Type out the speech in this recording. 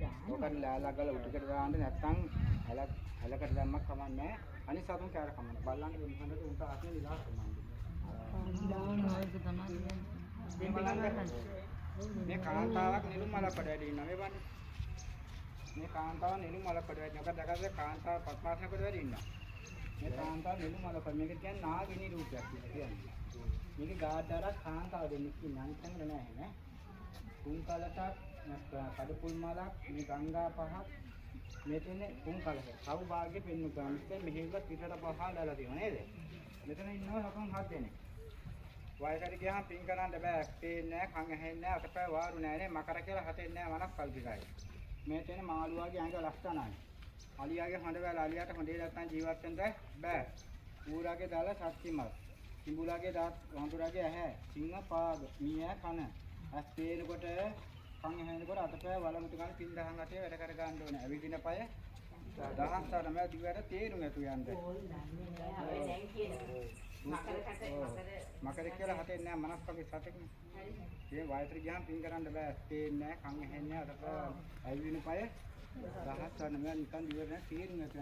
ඕකට ලෑලා ගාලා උඩට දාන්න නැත්නම් ඇලකට දැම්මක් කමන්නේ නැහැ. අනිත් සතුන් කෑර කමන්නේ. බල්ලන්ට වෙනහඬට උන්ට ආත්මේ විලාස කමන්නේ. මේ කාන්තාවක් නිලු මලකට වැඩි ඉන්නවා මේ බන්නේ. මේ කාන්තාව නිලු මලකට වැඩි. ඔක දැකලා කාන්තාව පස්මාසනකට වැඩි ඉන්නවා. මේ කාන්තාව නිලු මලකට මේක කියන්නේ නාගිනී රූපයක් කියලා කියන්නේ. මේක ගාඩාරක් කාන්තාව දෙන්නේ කියන්නේ අනිත් තැනක නෑ නේ. කුන් කලසක් කඩපුල් මලක් මේ ගංගා පහක් මේ තියෙන්නේ කුන් කලස. සෞභාග්‍ය පෙන්නු ගාමිස්සේ මෙහෙවත් පිටට පහලලා තියෙනවා නේද? මෙතන ඉන්නවා ලකුණු 7 දෙනෙක්. වයසට ගියාම පින් කරන්න බෑ. පේන්නේ නැහැ, කන් ඇහෙන්නේ නැහැ, අතපය වාරු නැහැ නේ. මකර කියලා හතෙන්නේ නැහැ වනක් කල්පිකයි. මේ තියෙන මාළුවාගේ ඇඟ ලස්සනයි. අලියාගේ හොඬ වැල අලියාට හොඬේ නැත්තම් ජීවත් වෙන්න බෑ. ඌරාගේ දාල ශක්තිමත්. කිඹුලාගේ දාත් වඳුරාගේ ඇහැ, සිංහ පාද, මීයා කන. ඇස් පේනකොට කන් ඇහෙනකොට අතපය වලමුතු ගන්න පින් දහන් අටේ වැඩ කර ගන්න ඕනේ. ඇවිදින පය දහස් තරම දිවට තේරුම් නැතු යන්නේ. මකර කියලා හතෙන්නේ නැහැ මනස්කගේ සතෙක්නේ. මේ වයසට ගියාම පින් කරන්න බෑ. පේන්නේ නැහැ, කන් ඇහෙන්නේ නැහැ, අතපය ඇවිදින පය දහස් තරම නිකන් දිවට තේරුම් නැතු